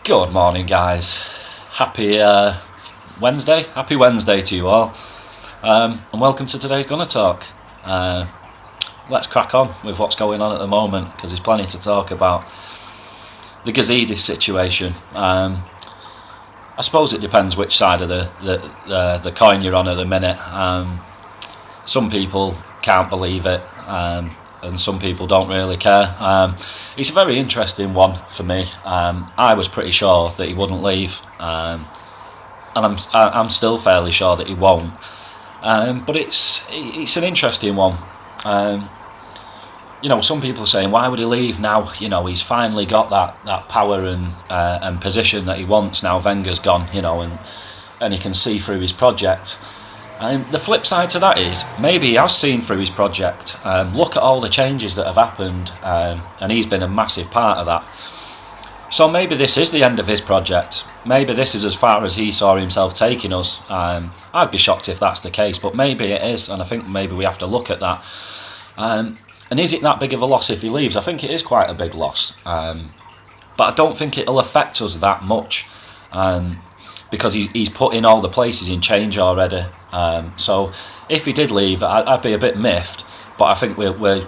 Good morning, guys. Happy Wednesday. Happy Wednesday to you all. And welcome to today's Gunner Talk. Let's crack on with what's going on at the moment, because there's plenty to talk about. The Gazidis situation. I suppose it depends which side of the coin you're on at the minute. Some people can't believe it, and some people don't really care. It's a very interesting one for me. I was pretty sure that he wouldn't leave, and I'm still fairly sure that he won't. But it's an interesting one. Some people are saying, why would he leave now? He's finally got that power and position that he wants now. Wenger's gone, and he can see through his project. The flip side to that is, maybe he has seen through his project. Look at all the changes that have happened, and he's been a massive part of that. So maybe this is the end of his project. Maybe this is as far as he saw himself taking us. I'd be shocked if that's the case, but maybe it is, and I think maybe we have to look at that. And is it that big of a loss if he leaves? I think it is quite a big loss, but I don't think it'll affect us that much, because he's put in all the places in change already. So if he did leave, I'd be a bit miffed, but I think we're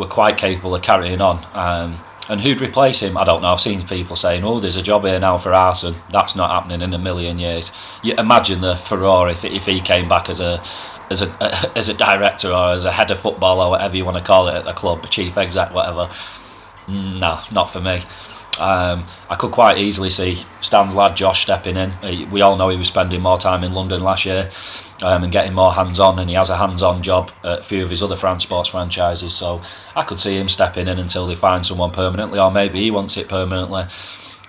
quite capable of carrying on. And who'd replace him? I don't know. I've seen people saying, "Oh, there's a job here now for Arsene." That's not happening in a million years. You imagine the furore if he came back as a director or as a head of football or whatever you want to call it at the club, chief exec, whatever. No, not for me. I could quite easily see Stan's lad Josh stepping in. We all know he was spending more time in London last year and getting more hands-on, and he has a hands-on job at a few of his other France sports franchises, so I could see him stepping in until they find someone permanently, or maybe he wants it permanently.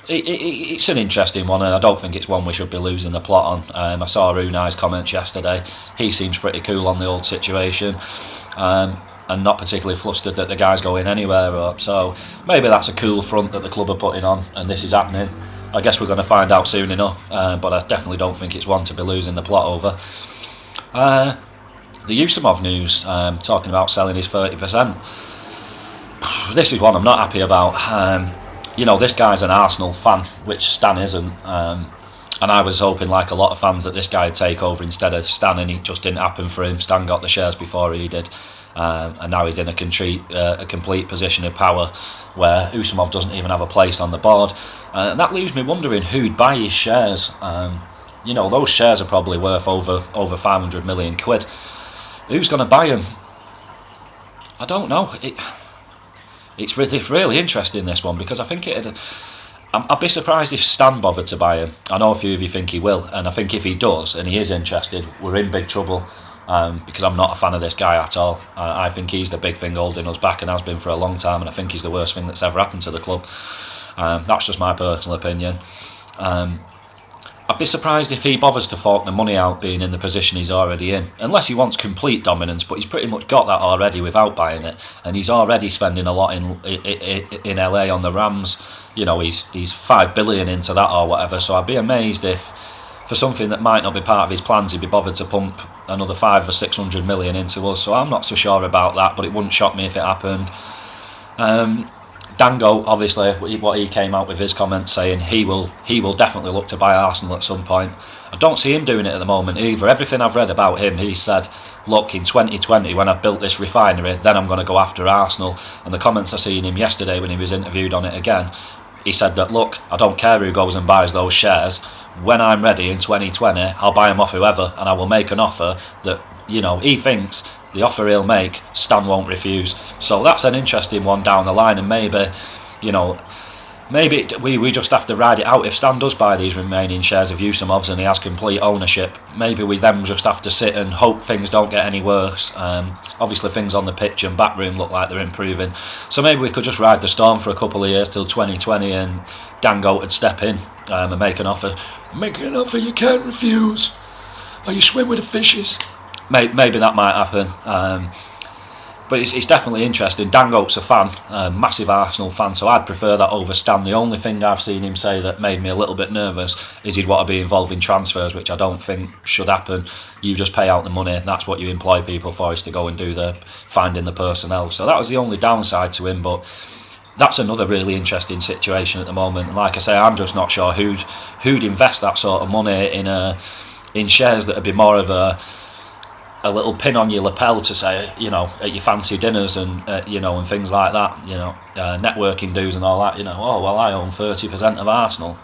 It's an interesting one, and I don't think it's one we should be losing the plot on. I saw Unai's comments yesterday. He seems pretty cool on the old situation, and not particularly flustered that the guy's going anywhere. So maybe that's a cool front that the club are putting on, and this is happening. I guess we're going to find out soon enough, but I definitely don't think it's one to be losing the plot over. The usamov news, talking about selling his 30%. This is one I'm not happy about. This guy's an Arsenal fan, which Stan isn't, and I was hoping, like a lot of fans, that this guy would take over instead of Stan, and it just didn't happen for him. Stan got the shares before he did, and now he's in a complete position of power where Usamov doesn't even have a place on the board, and that leaves me wondering who'd buy his shares. Those shares are probably worth over 500 million quid. Who's going to buy them? I don't know. It's really interesting, this one, because I think I'd be surprised if Stan bothered to buy him. I know a few of you think he will, and I think if he does and he is interested, we're in big trouble, because I'm not a fan of this guy at all. I think he's the big thing holding us back, and has been for a long time, and I think he's the worst thing that's ever happened to the club. That's just my personal opinion. I'd be surprised if he bothers to fork the money out, being in the position he's already in, unless he wants complete dominance, but he's pretty much got that already without buying it, and he's already spending a lot in LA on the Rams. He's 5 billion into that or whatever, so I'd be amazed if, for something that might not be part of his plans, he'd be bothered to pump another 500 or 600 million into us. So I'm not so sure about that, but it wouldn't shock me if it happened. Dango, obviously, what he came out with his comments saying he will definitely look to buy Arsenal at some point. I don't see him doing it at the moment either. Everything I've read about him, he said, look, in 2020, when I've built this refinery, then I'm going to go after Arsenal. And the comments I seen him yesterday when he was interviewed on it again, he said that, look, I don't care who goes and buys those shares. When I'm ready in 2020, I'll buy them off whoever, and I will make an offer that, he thinks the offer he'll make, Stan won't refuse. So that's an interesting one down the line, and maybe we just have to ride it out. If Stan does buy these remaining shares of Usamov's and he has complete ownership, maybe we then just have to sit and hope things don't get any worse. Obviously things on the pitch and back room look like they're improving, so maybe we could just ride the storm for a couple of years till 2020, and Dango would step in and make an offer. Make an offer you can't refuse, or you swim with the fishes. Maybe that might happen, but it's definitely interesting. Dango's a fan, massive Arsenal fan, so I'd prefer that over Stan. The only thing I've seen him say that made me a little bit nervous is he'd want to be involved in transfers, which I don't think should happen. You just pay out the money, and that's what you employ people for, is to go and do the finding the personnel. So that was the only downside to him, but that's another really interesting situation at the moment. And like I say, I'm just not sure who'd invest that sort of money in shares that would be more of a little pin on your lapel to say, at your fancy dinners and and things like that, networking dues and all that. Oh well, I own 30% of Arsenal.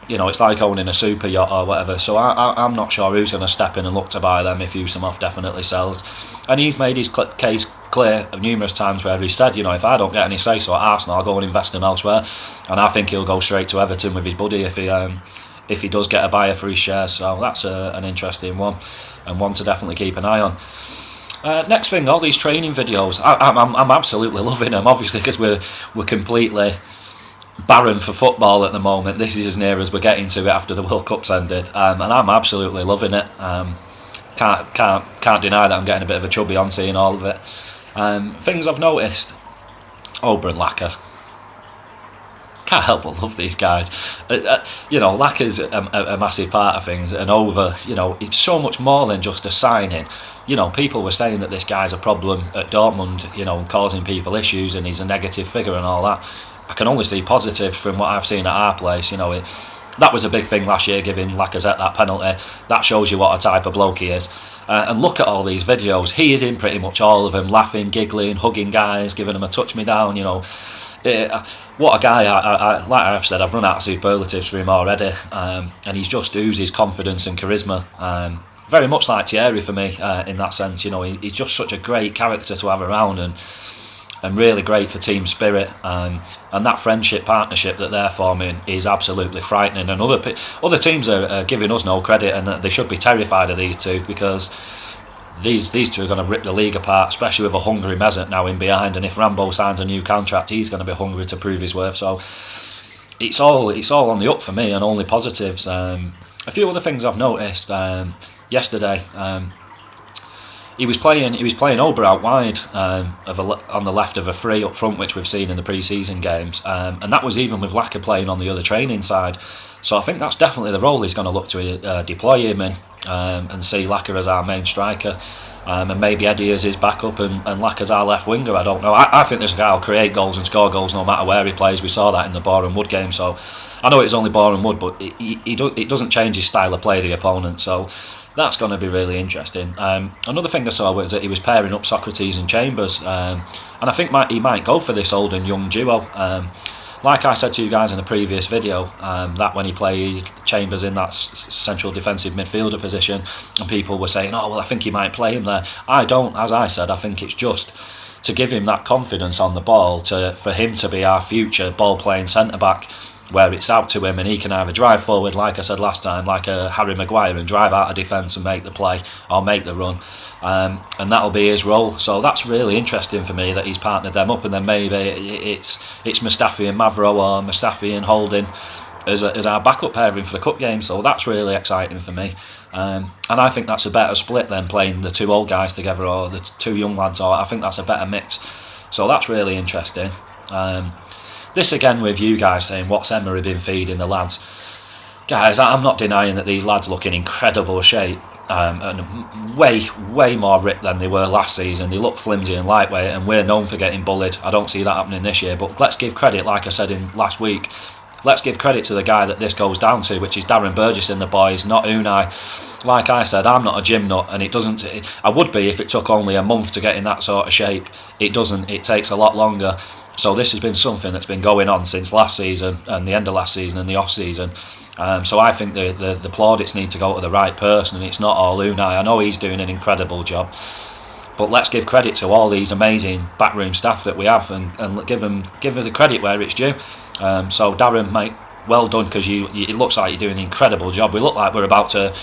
It's like owning a super yacht or whatever. So I'm not sure who's going to step in and look to buy them if Usamov definitely sells. And he's made his case clear numerous times where he said, if I don't get any say so at Arsenal, I'll go and invest him elsewhere. And I think he'll go straight to Everton with his buddy if he does get a buyer for his shares. So that's an interesting one, and one to definitely keep an eye on. Next thing, all these training videos. I'm absolutely loving them, obviously, because we're completely barren for football at the moment. This is as near as we're getting to it after the World Cup's ended, and I'm absolutely loving it. Can't deny that I'm getting a bit of a chubby on seeing all of it. Things I've noticed: auba and laca. Can't help but love these guys. Laca's a massive part of things, and auba, it's so much more than just a signing. People were saying that this guy's a problem at Dortmund, causing people issues, and he's a negative figure and all that. I can only see positives from what I've seen at our place. That was a big thing last year, giving Lacazette that penalty. That shows you what a type of bloke he is. And look at all these videos. He is in pretty much all of them, laughing, giggling, hugging guys, giving them a touch me down. What a guy. Like I've said, I've run out of superlatives for him already. And he's just oozes confidence and charisma. Very much like Thierry for me in that sense. He's just such a great character to have around, and really great for team spirit, and that friendship partnership that they're forming is absolutely frightening. And other teams are giving us no credit, and they should be terrified of these two, because these two are going to rip the league apart, especially with a hungry Mesut now in behind. And if Rambo signs a new contract, he's going to be hungry to prove his worth. So it's all on the up for me, and only positives. A few other things I've noticed yesterday. He was playing auba out wide on the left of a free up front, which we've seen in the pre-season games, and that was even with Laca playing on the other training side. So I think that's definitely the role he's going to look to deploy him in, and see Laca as our main striker, and maybe Eddie as his backup, and Laca's our left winger. I don't know. I think this guy will create goals and score goals no matter where he plays. We saw that in the Boreham Wood game. So I know it's only Boreham Wood, but it doesn't change his style of play, the opponent. So that's going to be really interesting. Another thing I saw was that he was pairing up Socrates and Chambers, and I think he might go for this old and young duo. Like I said to you guys in the previous video, that when he played Chambers in that central defensive midfielder position, and people were saying, oh well, I think he might play him there. I don't. As I said, I think it's just to give him that confidence on the ball, for him to be our future ball playing centre back, where it's out to him and he can either drive forward, like I said last time, like a Harry Maguire, and drive out of defence and make the play or make the run, and that'll be his role. So that's really interesting for me that he's partnered them up, and then maybe it's Mustafi and Mavro, or Mustafi and Holding as our backup pairing for the cup game. So that's really exciting for me, and I think that's a better split than playing the two old guys together or the two young lads. Or I think that's a better mix. So that's really interesting. This again with you guys saying, what's Emery been feeding the lads? Guys, I'm not denying that these lads look in incredible shape, and way more ripped than they were last season. They look flimsy and lightweight, and we're known for getting bullied. I don't see that happening this year, but let's give credit, like I said in last week, let's give credit to the guy that this goes down to, which is Darren Burgess and the boys, not Unai. Like I said, I'm not a gym nut, and I would be if it took only a month to get in that sort of shape. It doesn't. It takes a lot longer. So this has been something that's been going on since last season, and the end of last season and the off season. So I think the plaudits need to go to the right person, and it's not all Unai. I know he's doing an incredible job, but let's give credit to all these amazing backroom staff that we have, and give them the credit where it's due. So Darren, mate, well done, because it looks like you're doing an incredible job. We look like we're about to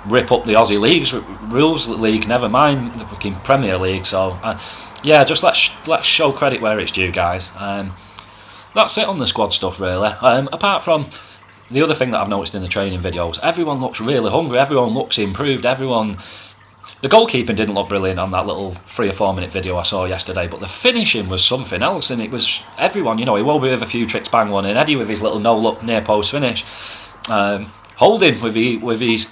rip up the Aussie League's rules league, never mind the fucking Premier League. So yeah, just let's show credit where it's due, guys. That's it on the squad stuff, really. Apart from the other thing that I've noticed in the training videos, everyone looks really hungry, everyone looks improved, the goalkeeping didn't look brilliant on that little 3 or 4 minute video I saw yesterday, but the finishing was something else, and it was everyone, Iwobi with a few tricks, bang one in, Eddie with his little no-look near-post finish, Holding with his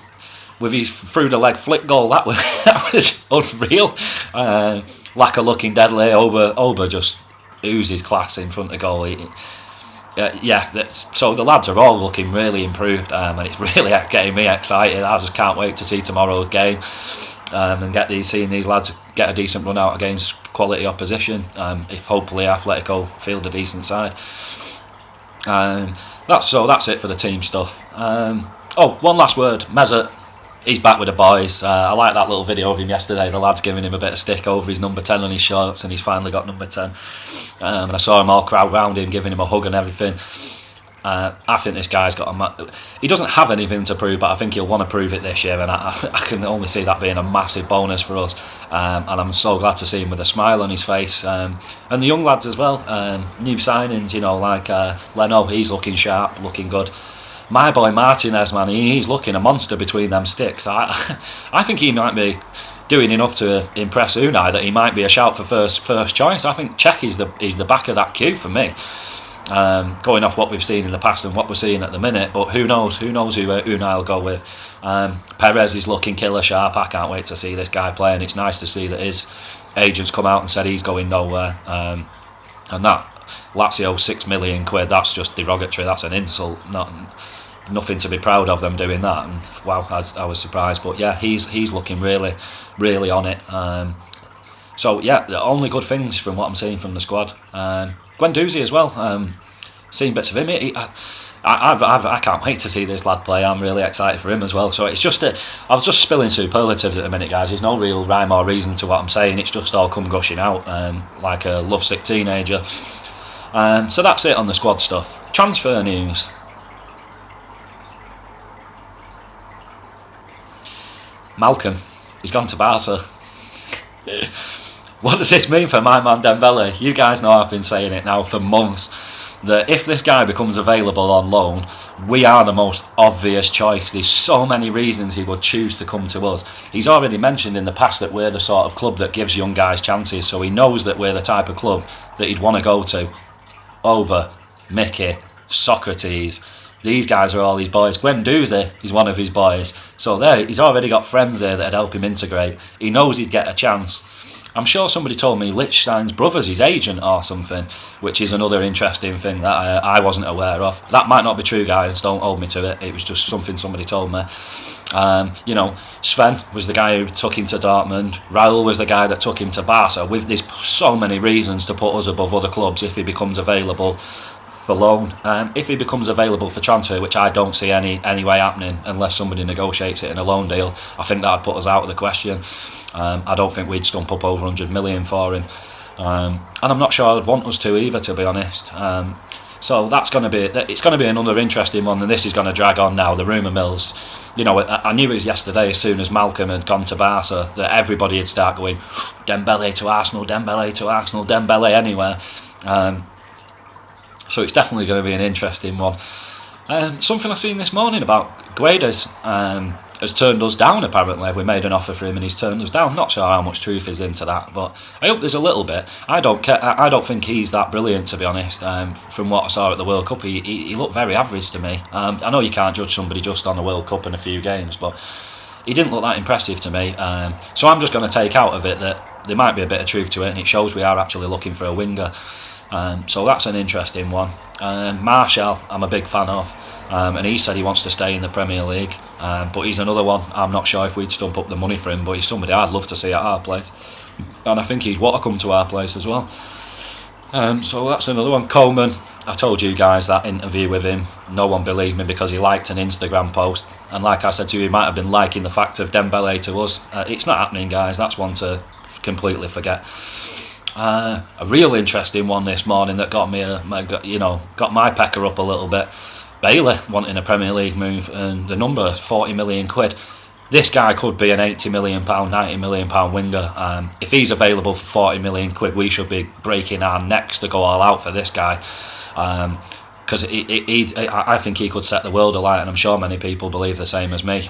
through the leg flick goal, that was unreal. Laca looking deadly, auba just oozes class in front of goal. So the lads are all looking really improved, and it's really getting me excited. I just can't wait to see tomorrow's game, and seeing these lads get a decent run out against quality opposition. If hopefully Atletico field a decent side. That's it for the team stuff. One last word. Mesut, he's back with the boys. I like that little video of him yesterday. The lads giving him a bit of stick over his number 10 on his shorts, and he's finally got number 10. And I saw him all crowd round him, giving him a hug and everything. I think this guy's got he doesn't have anything to prove, but I think he'll want to prove it this year, and I can only see that being a massive bonus for us. And I'm so glad to see him with a smile on his face. And the young lads as well, new signings, like Leno, he's looking sharp, looking good. My boy Martinez, man, he's looking a monster between them sticks. I think he might be doing enough to impress Unai that he might be a shout for first choice. I think Cech is the back of that queue for me. Going off what we've seen in the past and what we're seeing at the minute, but who knows who Unai will go with. Perez is looking killer sharp. I can't wait to see this guy play, and it's nice to see that his agents come out and said he's going nowhere, and that Lazio £6 million, that's just derogatory. That's an insult. Nothing to be proud of them doing that, and wow, I was surprised. But yeah, he's looking really on it. So yeah, the only good things from what I'm seeing from the squad. Guendouzi as well. Seeing bits of him. I can't wait to see this lad play. I'm really excited for him as well. So it's just I was just spilling superlatives at the minute, guys. There's no real rhyme or reason to what I'm saying. It's just all come gushing out like a lovesick teenager. So that's it on the squad stuff. Transfer news. Malcolm, he's gone to Barca. What does this mean for my man Dembele? You guys know I've been saying it now for months, that if this guy becomes available on loan, we are the most obvious choice. There's so many reasons he would choose to come to us. He's already mentioned in the past that we're the sort of club that gives young guys chances, so he knows that we're the type of club that he'd want to go to. Auba, Mickey, Socrates, these guys are all his boys. Guendouzi is one of his boys. So he's already got friends there that'd help him integrate. He knows he'd get a chance. I'm sure somebody told me Lichtstein's brother's his agent or something, which is another interesting thing that I wasn't aware of. That might not be true, guys, don't hold me to it. It was just something somebody told me. Sven was the guy who took him to Dortmund. Raul was the guy that took him to Barca. There's so many reasons to put us above other clubs if he becomes available for loan. If he becomes available for transfer, which I don't see any way happening unless somebody negotiates it in a loan deal, I think that'd put us out of the question. I don't think we'd stump up over 100 million for him, and I'm not sure I'd want us to either, to be honest. So it's going to be another interesting one, and this is going to drag on now. The rumour mills, I knew it yesterday as soon as Malcolm had gone to Barca that everybody would start going Dembele to Arsenal, Dembele to Arsenal, Dembele anywhere. So it's definitely going to be an interesting one. Something I've seen this morning about Gazidis has turned us down, apparently. We made an offer for him and he's turned us down. Not sure how much truth is into that, but I hope there's a little bit. I don't think he's that brilliant, to be honest. From what I saw at the World Cup, he looked very average to me. I know you can't judge somebody just on the World Cup and a few games, but he didn't look that impressive to me. So I'm just going to take out of it that there might be a bit of truth to it, and it shows we are actually looking for a winger. So that's an interesting one. Martial, I'm a big fan of, and he said he wants to stay in the Premier League, but he's another one. I'm not sure if we'd stump up the money for him, but he's somebody I'd love to see at our place, and I think he'd want to come to our place as well. So that's another one. Coleman, I told you guys that interview with him, no one believed me because he liked an Instagram post, and like I said to you, he might have been liking the fact of Dembele to us. It's not happening, guys. That's one to completely forget. A real interesting one this morning that got me, got my pecker up a little bit. Bailey wanting a Premier League move, and the number £40 million. This guy could be an £80 million, £90 million winger. If he's available for £40 million, we should be breaking our necks to go all out for this guy. Because I think he could set the world alight, and I'm sure many people believe the same as me.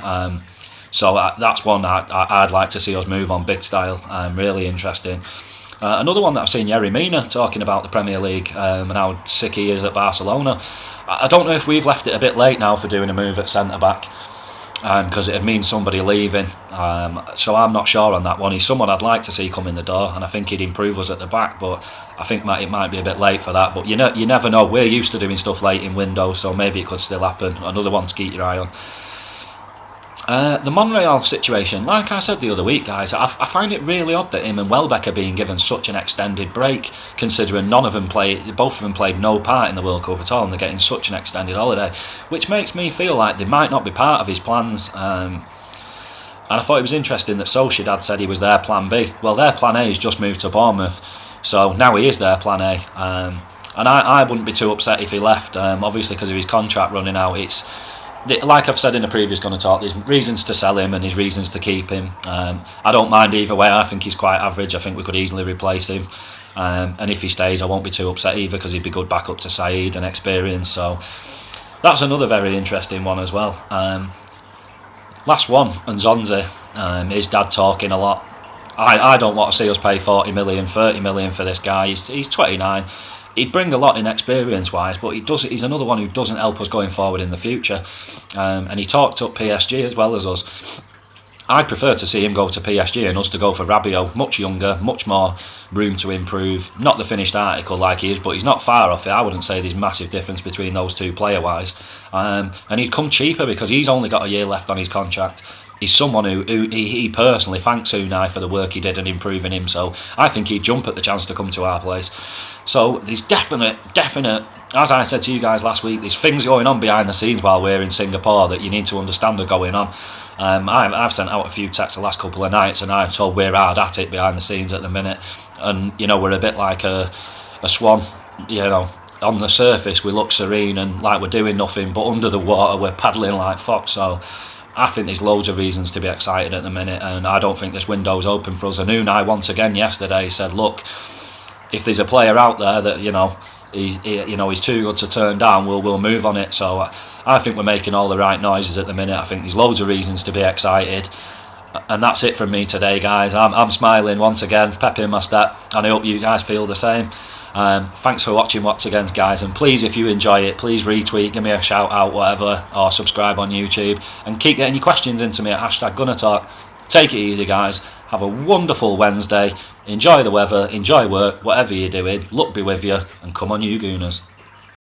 So that's one I'd like to see us move on big style. Really interesting. Another one that I've seen, Yerry Mina talking about the Premier League and how sick he is at Barcelona. I don't know if we've left it a bit late now for doing a move at centre-back. because it'd mean somebody leaving. So I'm not sure on that one. He's someone I'd like to see come in the door, and I think he'd improve us at the back, but I think it might be a bit late for that. But you never know. We're used to doing stuff late in windows, so maybe it could still happen. Another one to keep your eye on. The Monreal situation, like I said the other week, guys, I find it really odd that him and Welbeck are being given such an extended break, considering both of them played no part in the World Cup at all, and they're getting such an extended holiday, which makes me feel like they might not be part of his plans. And I thought it was interesting that Sociedad said he was their plan B. Well, their plan A has just moved to Bournemouth, so now he is their plan A. And I wouldn't be too upset if he left, obviously because of his contract running out. Like I've said in the previous GunnerTalk, there's reasons to sell him and there's reasons to keep him. I don't mind either way. I think he's quite average. I think we could easily replace him. And if he stays, I won't be too upset either, because he'd be good backup to Saeed and experience. So that's another very interesting one as well. Last one, and Nzonzi, his dad talking a lot. I don't want to see us pay 40 million, 30 million for this guy. He's 29. He'd bring a lot in experience-wise, but he's another one who doesn't help us going forward in the future. And he talked up PSG as well as us. I'd prefer to see him go to PSG and us to go for Rabiot. Much younger, much more room to improve. Not the finished article like he is, but he's not far off it. I wouldn't say there's massive difference between those two player-wise. And he'd come cheaper because he's only got a year left on his contract. He's someone who he personally thanks Unai for the work he did in improving him, so I think he'd jump at the chance to come to our place. So there's definite, as I said to you guys last week, there's things going on behind the scenes while we're in Singapore that you need to understand are going on. I've sent out a few texts the last couple of nights, and I've told we're hard at it behind the scenes at the minute, and we're a bit like a swan. On the surface we look serene and like we're doing nothing, but under the water we're paddling like fox. So I think there's loads of reasons to be excited at the minute, and I don't think this window's open for us. And Unai once again yesterday said, look, if there's a player out there that he's too good to turn down, we'll move on it. So I think we're making all the right noises at the minute. I think there's loads of reasons to be excited, and that's it from me today, guys. I'm smiling once again, pep in my step, and I hope you guys feel the same. Thanks for watching once again, guys, and please, if you enjoy it, please retweet, give me a shout out, whatever, or subscribe on YouTube, and keep getting your questions into me at #GunnerTalk. Take it easy, guys. Have a wonderful Wednesday. Enjoy the weather, enjoy work, whatever you're doing. Luck be with you, and come on, you Gooners.